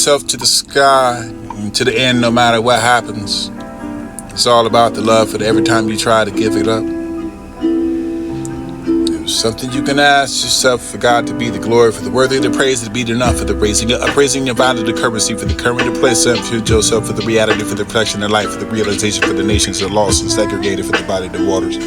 Yourself to the sky, and to the end, no matter what happens. It's all about the love for every time you try to give it up. There's something you can ask yourself for God to be the glory, for the worthy to praise, to be enough, for the praising your value, the currency, for the current to place up to yourself, for the reality, for the reflection of life, for the realization, for the nations that are lost and segregated, for the body, the waters.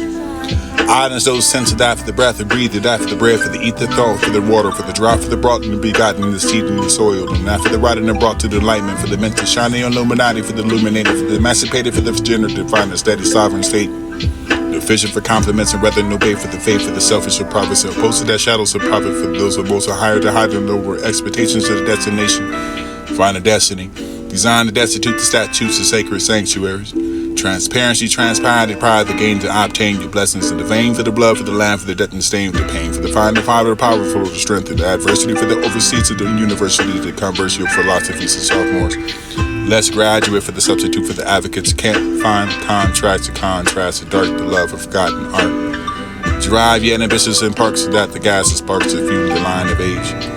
Eyes, those sense to die for the breath, and breathe to die for the bread, for the eat, the thought, for the water, for the drought, for the brought and the begotten, and the seed and the soil, and after the writing and brought to the enlightenment, for the meant to shine the illuminati, for the illuminated, for the emancipated, for the generative, find the steady sovereign state. No fishing for compliments and rather no bait for the faith, for the selfish or prophets, and posted that shadows of profit for those who most are higher to hide them over expectations of the destination. Find a destiny. Design the destitute, the statutes, the sacred sanctuaries. Transparency, transparent, pride, the gain to obtain your blessings in the vein, for the blood, for the land, for the death and stain, for the pain, for the fire, the power, the powerful, the strength, and the adversity, for the overseas of the university, the controversial philosophies of sophomores. Less graduate for the substitute, for the advocates can't find contracts to contrast, the dark, the love of forgotten art. Drive yet ambitious in parks, so that the gas sparks to fuel the line of age.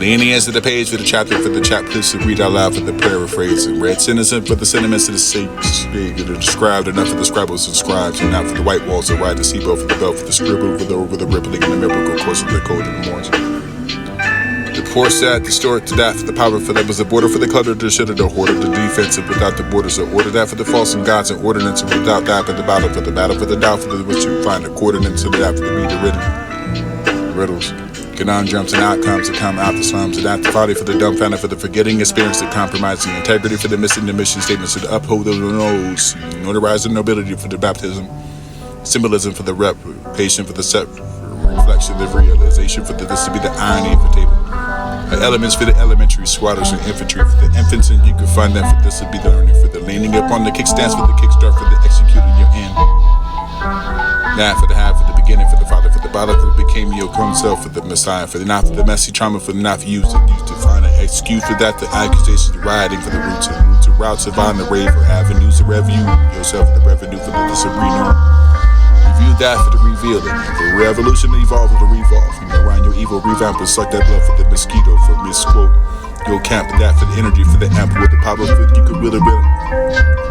Leaning into the page for the chapter, for the chapters to read out loud for the paraphrase, and red sentences for the sentiments of the sage that are described, enough for the scribbles and scribes, and not for the white walls that ride the seatbelt, for the belt, for the scribble, over the rippling and the miracle course of the code in the morning. The poor sad, distort to that for the power, for that was the border for the clutter, the shit of the hoarder, the defensive without the borders, or order that for the false and gods and ordinance, and without that for the battle, for the doubt, for the which you find according to that for the be the riddles. Conundrums and outcomes that come out the slums, and after folly for the dumbfounded, for the forgetting experience, the compromising integrity, for the missing the mission statements, to the uphold of the nose, notarizing nobility for the baptism, symbolism for the replication, for the set reflection, the realization, for the this to be the irony of the table. Elements for the elementary, squatters and infantry, for the infants, and you can find that for this to be the learning, for the leaning upon the kickstands, for the kickstart, for the executing your end. That for the half, for the beginning, for the father, for the bottom, for the became your own self, for the messiah, for the not for the messy trauma, for the not for you to find an excuse for that, the accusations, the rioting, for the roots of routes of on the rave, for avenues of revenue, yourself for the revenue, for the disagreement. Review that for the revealing, for revolution, evolve, for the revolve, and around your evil revamp and suck that blood for the mosquito, for misquote. Your camp for that, for the energy, for the amp, with the power, for you could will it will.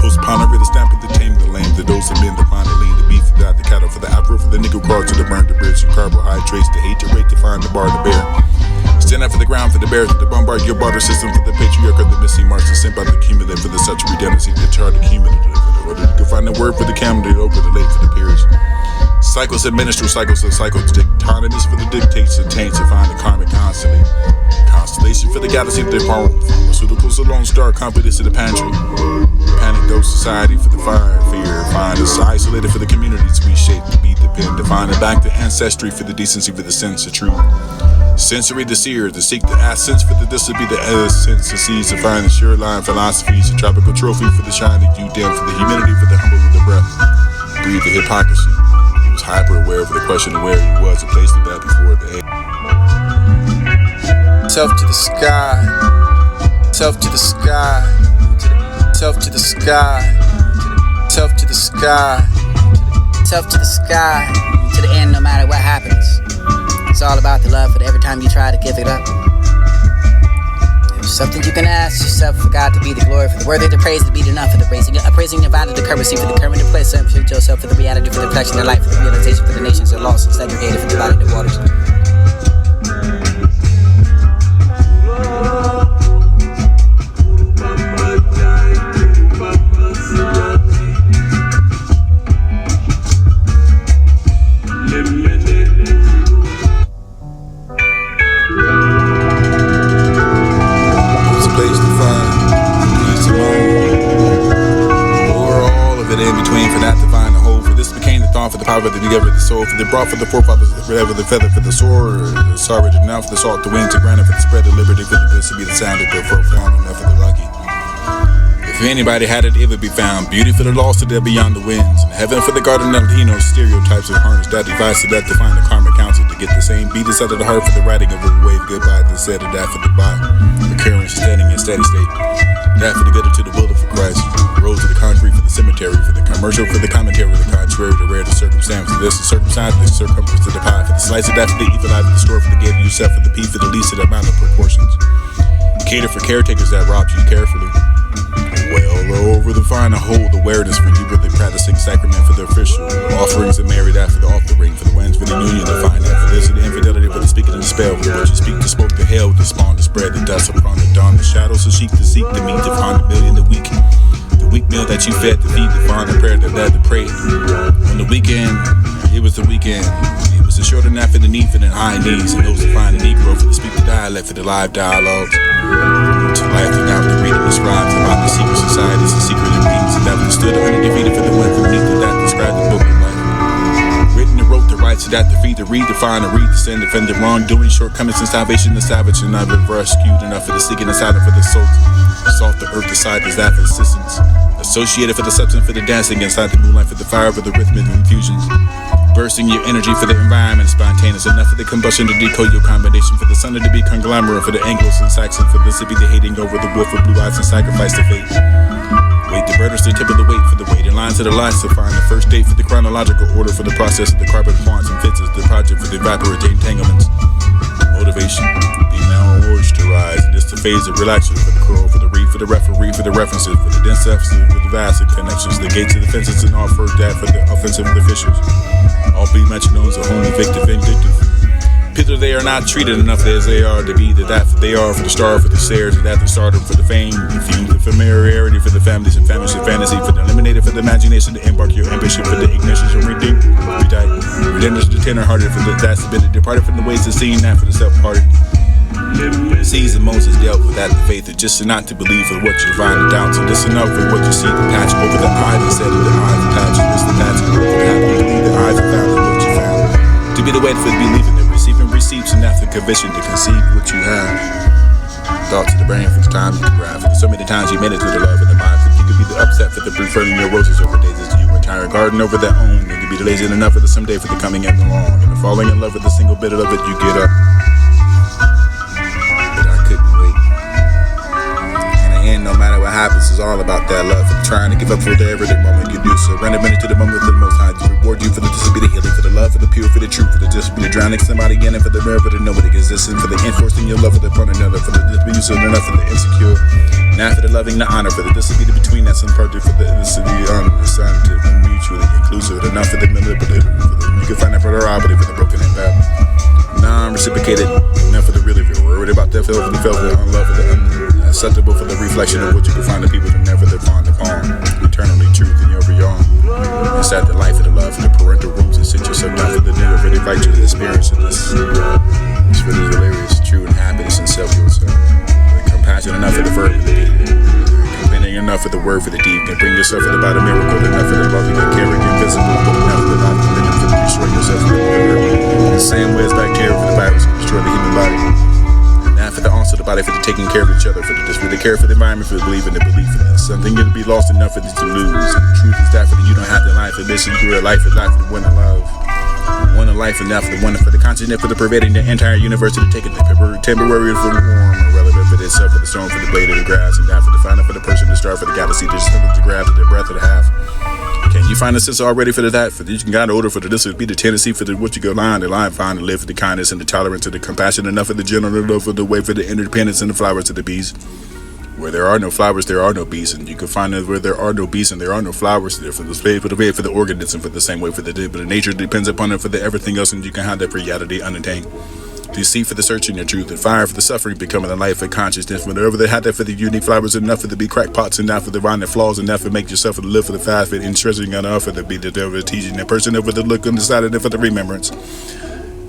Postpone the stamp of the tame, the lame, the dose of men, the find the lean, the beef, the cattle, for the apple, for the nigga crawl to the burn, the bridge, the carbohydrates, the hate, the rate, to find the bar, the bear. Stand up for the ground, for the bears, for the bombard your barter system, for the patriarch of the missing marks, the sent by the cumulative, for the such redundancy, the chart, the cumulative, for the you can find the word for the camel, the over the late, for the peers. Cycles of ministerial cycles of cycles, tectonics for the dictates and taints to find the karmic constantly. Constellation for the galaxy of the farm. Pharmaceuticals, a lone star, confidence in the pantry. Panic dose society for the fire, fear. Find us isolated for the communities we shape to be the pen. To find it back to ancestry for the decency for the sense of truth. Sensory, the seer, to seek the essence for the this to be the essence of seeds to find the sure line philosophies. A tropical trophy for the shine that you dim, for the humility for the humble with the breath. Breathe the hypocrisy. He was hyper aware of the question of where he was and placed it that before the egg. Self to the sky, self to the sky, self to the sky, self to the sky, Self to the sky, to the end, no matter what happens. It's all about the love for every time you try to give it up. There's something you can ask yourself for God to be the glory, for the worthy to praise, to be enough, for the praising your value, the currency, for the current to place up for yourself, for the reality, for the reflection of life, for the realization, for the nations are lost and segregated, for the body, the waters. For the power of the together, the soul, for the brought for the forefathers, whatever the feather for the sword, the sorry, now for the salt, the wind, to granite for the spread of liberty, for the this to be the sound of the profound, enough for the lucky. If anybody had it, it would be found. Beauty for the lost, to there beyond the winds, and heaven for the garden of stereotypes of harness that device to that to find the karmic counsel to get the same beat inside of the heart for the writing of a wave goodbye, the said of that for the by, occurrence standing in steady state. That for the good to the will of Christ. Rose to the concrete for the cemetery, for the commercial, for the commentary, the contrary, the rare, the circumstance, for this, the circumstance, the circumference to the pie, for the slice of that, for the evil eye, for the store, for the give yourself, for the P, for the least of the amount of proportions. Cater for caretakers that robbed you carefully. Well over the fine, hold awareness for you with the practicing sacrament for the official offerings and married after the off the ring for the winds for the union to find that for this and the infidelity for the speaking and the spell for what you speak to spoke to hell to spawn to spread the dust upon the dawn the shadows to sheep to seek the meat to find the million the weak meal that you fed to feed the find the prayer that led to pray on the weekend. It was the weekend. It was a short enough for the need for the high knees and those to find the Negro for the speak the dialect for the live dialogues. To life to now the reading describes about the secret societies and secret beings that understood or undefeated for the one beneath that described the book of life. Written and wrote the rights of that to feed, to read, define, to read, to send, defend the wrongdoing, shortcomings and salvation, the savage, and I've been rescued enough for the seeking and silent for the salt the earth, the side, is that for assistance. Associated for the substance, for the dancing inside the moonlight, for the fire, for the rhythmic infusions. Bursting your energy for the environment, spontaneous enough for the combustion to decode your combination, for the sun to be conglomerate, for the Anglos and Saxons, for this to be the hating over the wolf of blue eyes and sacrifice to fate. Wait the birders to tip of the weight for the waiting lines to the lights to find the first date for the chronological order for the process of the carbon quants and fits as the project for the evaporate entanglements. Motivation, be moisturized, and this the phase of relaxation for the curl, for the read, for the referee, for the references, for the dense emphasis, for the vast connections, the gates of the fences, and offer that for the offensive officials. All be mentioned as a homely victim, vindictive. Pither they are not treated enough as they are to be that they are for the star, for the stairs, and that the stardom, for the fame, the theme, the familiarity, for the families and families and fantasy, for the eliminated, for the imagination, to embark your ambition, for the ignition, and redeem, redemption, the tender-hearted, for the that's been departed from the ways of seeing that for the self-hearted. Sees and Moses dealt with that the faith, and just not to believe for what you find the doubts, and just enough for what you see, the patch over the eye, instead of the eye, the patch, and this the patch, and the happy to believe the eyes are found in what you found. To be the way for the believing, the receiving receipts, and after conviction to conceive what you have. Thoughts of the brain for the time you can grab, for so many times you made it through the love of the mind, for you could be the upset for the preferring your roses over days as you entire garden over their own, and to be the lazy enough for the someday for the coming and the long, and the falling in love with the single bit of it you get up. No matter what happens, it's all about that love. For trying to give up for the every moment you do. Surrender minute to the moment for the most high. To reward you for the disability healing, for the love, for the pure, for the truth, for the disability drowning somebody in it, for the nerve, for the nobody existing, for the enforcing your love for the one another, for the disability enough for the insecure. Now for the loving, the honor, for the disability between that some project, for the innocent, the honor, the son, to be mutually inclusive, enough for the manipulative, for the you can find that for the robbery, for the broken and bad. Non-reciprocated, enough for the really, if you're worried about that, for the felt, for the unloved, for the unacceptable, for the reflection of what you can find the people that never live on the palm. Eternally truth in your beyond. Inside the life of the love, for the parental rooms, and sit yourself down for the dinner, for the invite you to the experience of this. It's for the delirious, true, and happiness and self-yourself. The compassion enough for the verb of the deed. Convenient enough for the word for the deed. Can bring yourself for the body miracle, enough for the loving and caring, invisible, but enough for the life, for the destroy yourself for the same way as bacteria for the virus can destroy the human body. Now for the answer the body, for the taking care of each other, for the care for the environment, for the believing the belief in this. Something to be lost enough for this to lose. And the truth is that for the you don't have the life for this, and you real life is life for the one to love. One of life and now for the one for the continent, for the pervading the entire universe, to take it temporary for the warm, irrelevant for the itself, for the stone, for the blade of the grass, and down for the final for the person to start for the galaxy, just to grab the breath of the half. Can you find a sense already for that? For the, you can got order for the this would be the tendency for the what you go line, the line find to live for the kindness and the tolerance and the compassion enough for the general love for the way for the interdependence and the flowers of the bees. Where there are no flowers, there are no bees, and you can find that where there are no bees and there are no flowers, there for the space for the way for the organism for the same way for the but the nature depends upon it for the everything else, and you can have that reality unattained. You see for the searching the truth and fire for the suffering becoming the life of consciousness. Whenever they had that for the unique flowers enough for the be crackpots and not for the divine flaws and not for make yourself for the live for the fast and interesting enough for the be the devil teaching that person over the look on the side of it for the remembrance.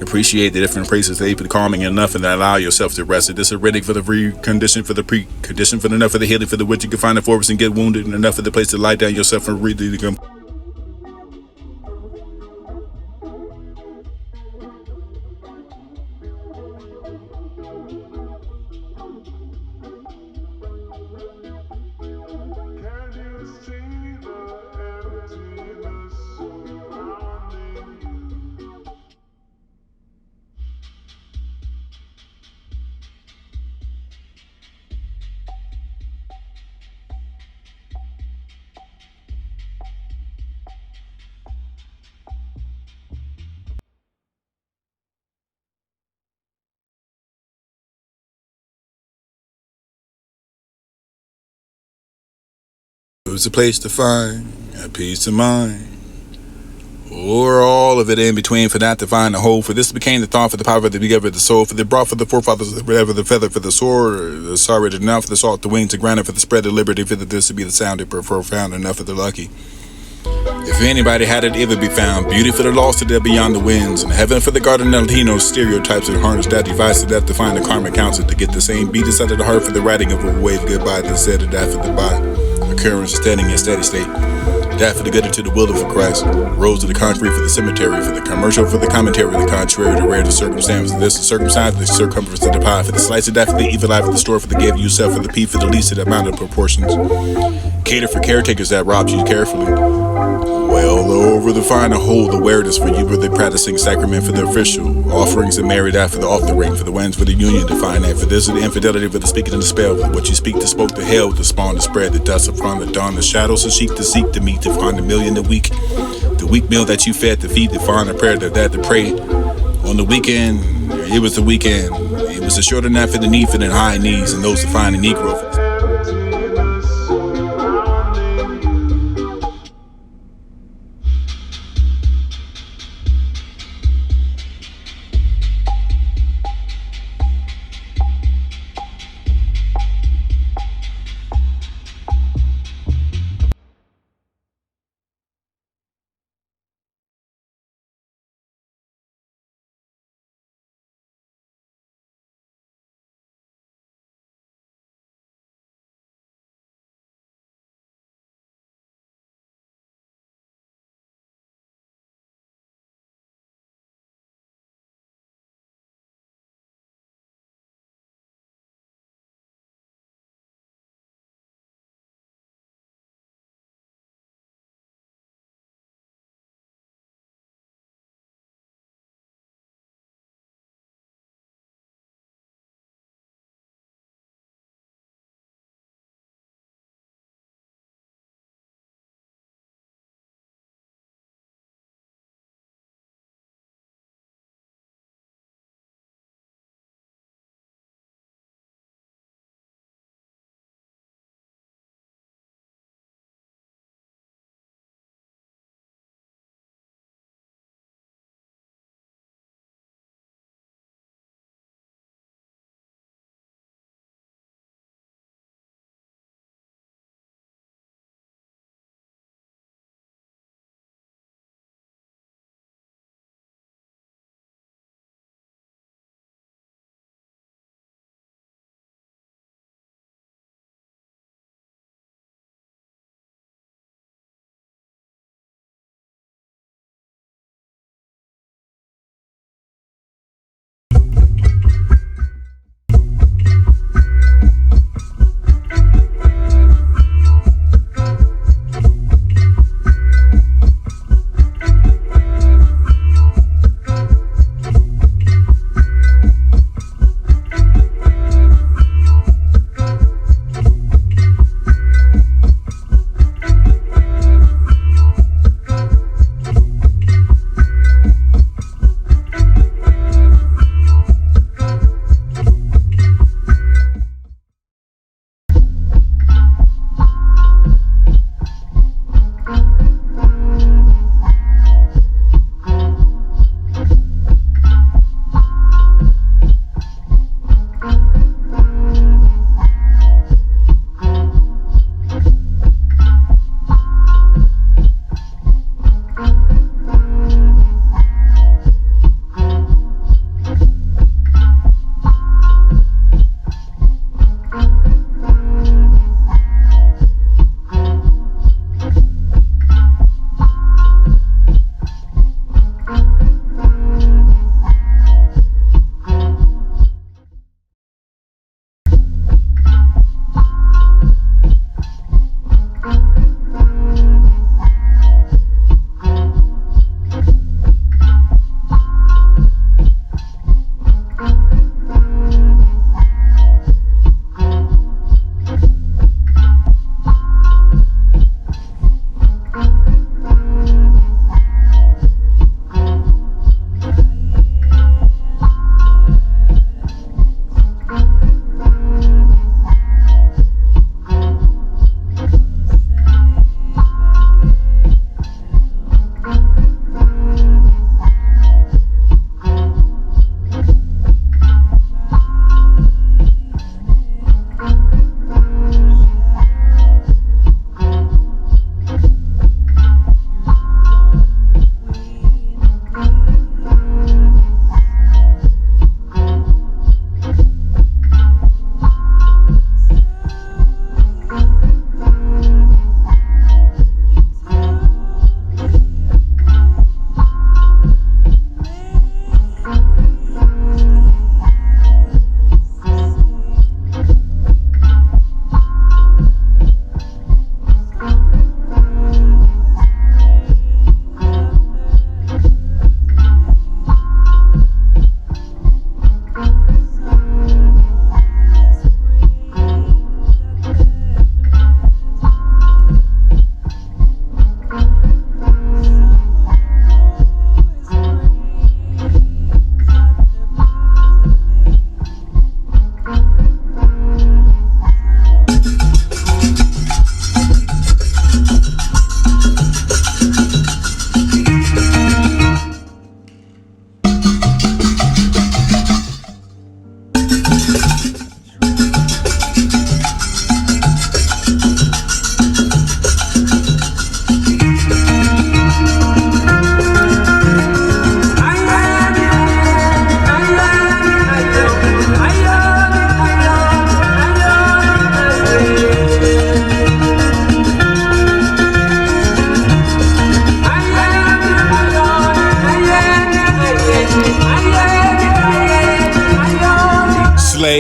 Appreciate the different praises they put calming enough and allow yourself to rest. This is ready for the recondition for the precondition for the enough for the healing for the which you can find the forest and get wounded and enough for the place to lie down yourself and really come. was a place to find a peace of mind. Or all of it in between, for not to find the whole. For this became the thought, for the power, for the beginning, for the soul, for the brought for the forefathers, whatever the feather, for the sword, the sorrow enough, for the salt, the wings, the ground, for the spread of liberty, for the this to be the sound, profound enough for the lucky. If anybody had it, it would be found. Beauty for the lost, to there beyond the winds, and heaven for the garden of Latino stereotypes and harness that device to death to find the karmic counsel to get the same beat inside of the heart for the writing of a wave goodbye that said that for the by occurrence standing in steady state. That for the good into the will of Christ. Rose to the concrete for the cemetery, for the commercial, for the commentary, the contrary, the rare, the circumstance, this, the circumstance, the circumference of the pie, for the slice of that, for the evil eye, for the store, for the give you self, for the P, for the least of the amount of proportions. Cater for caretakers that robbed you carefully. Well over the fine hold awareness for you were the practicing sacrament for the official offerings and married after the offering for the winds for the union to find that for this is the infidelity for the speaking and the spell for what you speak to spoke to hell the spawn to spread the dust upon the dawn the shadows to seek to meet to find the million a week the weak meal that you fed to feed the find the prayer that to pray on the weekend. It was the weekend. It was a shorter night for the need for the high knees and those to find the Negro.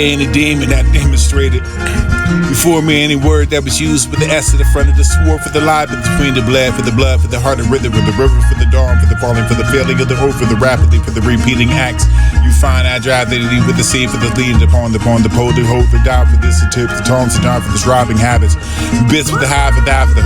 Slay any demon that demonstrated before me any word that was used with the S at the front of the sword for the lie, but between the blood, for the heart and rhythm, for the river, for the dawn, for the falling, for the failing of the hope, for the rapidly, for the repeating acts. You find I drive the lead with the seed, for the lead upon the pole, the hold, the die for this, the tip, the taunts, the time for the robbing habits, bits for the high, for the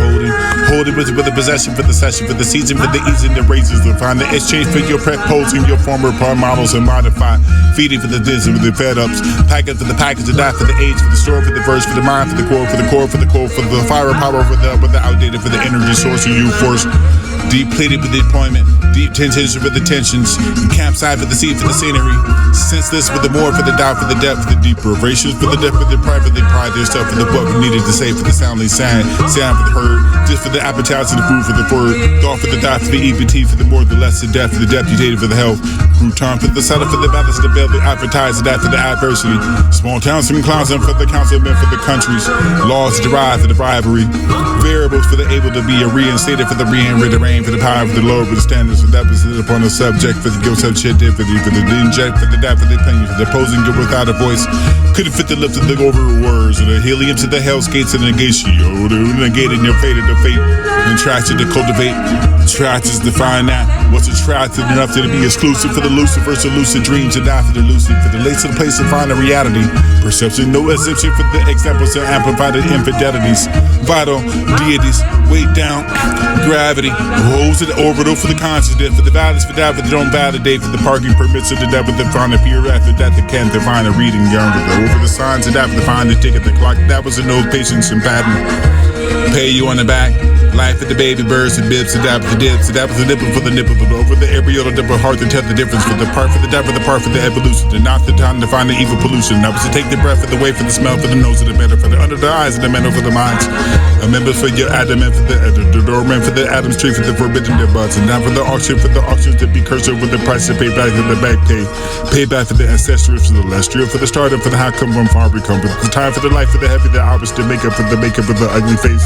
holding with the possession, for the session, for the season, for the easing, the raises, to find the exchange for your prep posing, your former par models and modify, feeding for the dism, for the fed ups, packet for the package, the die for the age, for the store, for the verse, for the mind, for the core, for the core, for the core, for the firepower, for the outdated, for the energy source of you force. Deep plated for the deployment, deep tensions for the tensions, campsite for the sea, for the scenery, senseless for the more, for the doubt, for the depth, for the deeper, racious for the depth, for the privately pride their stuff, for the what we needed to say, for the soundly sound for the heard, just for the appetites and the food for the word, thought for the dot, for the EPT, for the more, the less, the depth, for the deputated for the health, crouton for the setup, for the balance, the bill, the advertised, that for the adversity, small towns and clowns, and for the councilmen, for the countries, laws derived for the rivalry, variables for the able to be reinstated, for the the rain, for the power, for the Lord, for the standards, for that was upon the subject, for the guilt of shit, for the inject, for the that, for the pain, for the posing without a voice, couldn't fit the lips of the over words, or the helium to the hell's gates of the negatio, the negating your fate of the fate, and attracted to cultivate, attracted to find out what's attracted enough to be exclusive for the Lucifer, so lucid dreams, to die for the lucid, for the late to the place to find a reality, perception, no exception for the examples to amplify the infidelities, vital deities, weight down, gravity, holds to the orbital for the consciousness, for the values, for that, for the don't validate, for the parking permits of the devil, the find a peer after that, the can't define a reading younger, over the signs of that, for the find the ticket, the clock, that was a no patience and pattern, pay you on the back. Life for the baby birds, the bibs, the dab, the dips, the dab, the nipple for the nipple, the over the embryo, the dipper, heart to tell the difference, for the part for the dab, for the part for the evolution, and not the time to find the evil pollution. That was to take the breath for the way, for the smell, for the nose of the better, for the under the eyes, and the mental for the minds. A member for your adamant, for the doorman, for the Adam's tree, for the forbidden their buds, and now for the auctions to be cursed over the price to pay back for the back pay back for the ancestral, for the celestial, for the startup, for the how come from far we come, for the time for the life, for the heavy, the hours to make up for the makeup of the ugly face.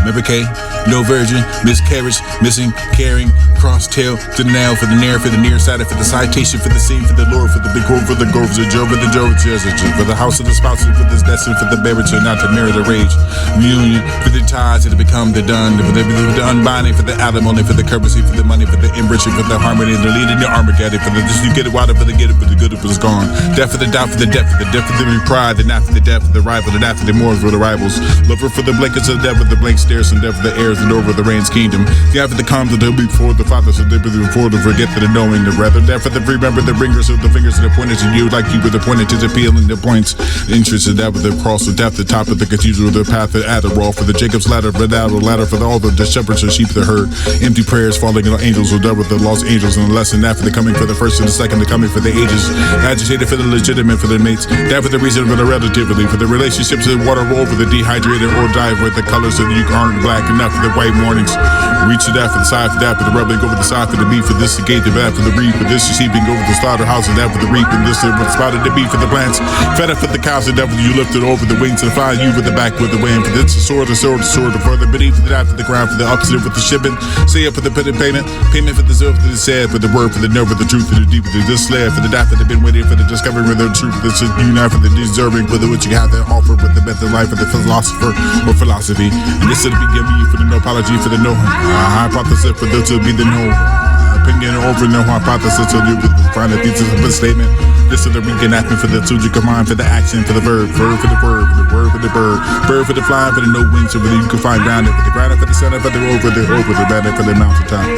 Remember K, no virgin, miscarriage, missing, carrying, cross tail to the nail, for the nearsighted, for the citation, for the scene, for the lord, for the big hole, for the grove, for the Joe, for the Joe, for the house of the spouses, for this destined, for the marriage, not to mirror the rage, reunion, for the ties to become the done, for the unbinding, for the alimony, for the currency, for the money, for the enriching, for the harmony, the leading, the Armageddon, for the you get it water, for the get it, for the good, it was gone. Death for the doubt, for the death, for the death, for the pride, the not for the death, for the rival, the not for the more, for the rivals, lover for the blankets of death, for the blank stairs, and death for the heirs, and over the reign's kingdom. The after the comes, the before the father, so they before the forget to the knowing, the rather death for the remember the bringers of the fingers that are pointed to you, like you were the pointed to the peel and the points. The interest of that with the cross of death, the top of the cathedral, the path of Adderall, for the Jacob's ladder, for the ladder, for all the shepherds and sheep that heard. Empty prayers falling on angels, or dead with the lost angels, and the lesson that for the coming for the first and the second, the coming for the ages. Agitated for the legitimate, for the mates. That for the reason for the relativity, for the relationships of the water roll, for the dehydrated or dive with the colors of the you aren't black enough for the white mornings. Reach to that for the side, for that for the rubbing over the side for the beef, for this the gate, the bad for the reap, for this the sheep, and go over the slaughterhouse, and that for the reap, and this for the spot of the beef for the plants. Fed up for the cows, and that for you lifted over the wings to the fire, you with the back with the wind, for this the sword, the sword, the sword, the further beneath, for the down for the ground, for the opposite with the shipping. Say up for the payment for the silver, for the sad, for the word, for the nerve, for the truth, for the deep, for the slab, for the death that have been waiting, for the discovery of the truth, for the unite, for the deserving, for the what you have to offer, with the method life, for the philosopher or philosophy. And this will be giving you for the no apology, for the no hypothesis, for the to be the no opinion over no hypothesis, so you would find a thesis of a statement. This is the reenactment for the two you combine, for the action, for the verb for the word, for the word for the bird, bird for the flying, for the no wings, so that you can find grounded, for the grounded, for the center, for the over the banner, for the mountaintop.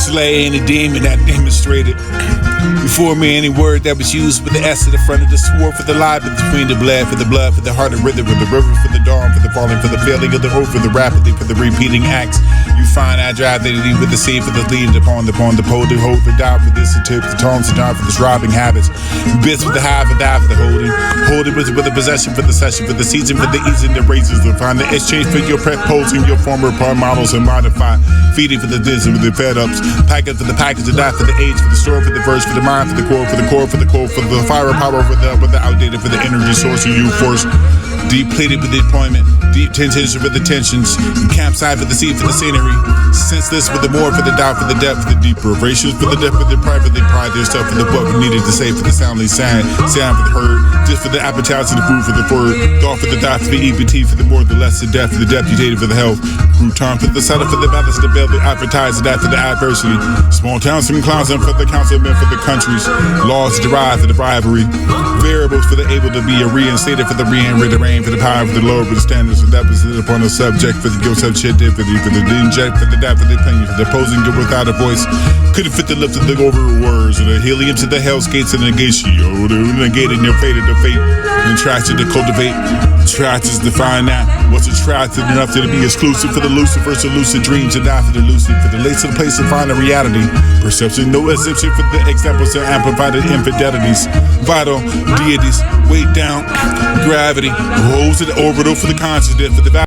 Slay any demon that demonstrated before me any word that was used with the S at the front of the sword, for the lie, but between the blood, for the heart and rhythm, for the river, for the dawn, for the falling, for the failing of the hope, for the rapidly, for the repeating acts. You find I drive the lead with the seed, for the lead upon the pole, to hold the die for this, and tip the taunts, and die for this robbing habits. Bits with the high, for die for the holding with the possession, for the session, for the season, for the easing, the raises, to find the exchange for your prep, posing your former part models and modify, feeding for the disney, with the fed ups, pack up for the package, to die for the age, for the store, for the verse, for the mind, for the core, for the core, for the core, for the firepower, for the outdated, for the energy source of you force. Depleted with the deployment, deep tensions for the tensions, campsite for the sea, for the scenery, senseless for the more, for the doubt, for the depth, for the deeper racials, for the depth, for the privately pride yourself, for the book needed to say, for the soundly sound for the heard, just for the appetites and the food for the word, thought for the dot, for the EPT, for the more, the less, the depth, for the deputated, for the health, crouton, for the setup, for the balance, the bill, the advertised, that for the adversity, small towns and clowns, and for the councilmen, for the countries, laws derived for the bribery, variables for the able to be reinstated, for the rein, for the power, for the lower, for the standards, and deposited upon the subject, for the guilt of shit, for the inject, for the depth, for the opinion, for the opposing good without a voice, couldn't fit the lift of the over words, or the helium to the hell's gates of the negatio, the negating your fate of the fate, and tries to cultivate, tries to define that, what's attractive enough to be exclusive for the Lucifer's the lucid dreams, and not for the lucid, for the lace of the place to find a reality, perception, no exception for the examples that amplify the infidelities, vital deities, weighed down, gravity, holds to the orbital for the consciousness, for the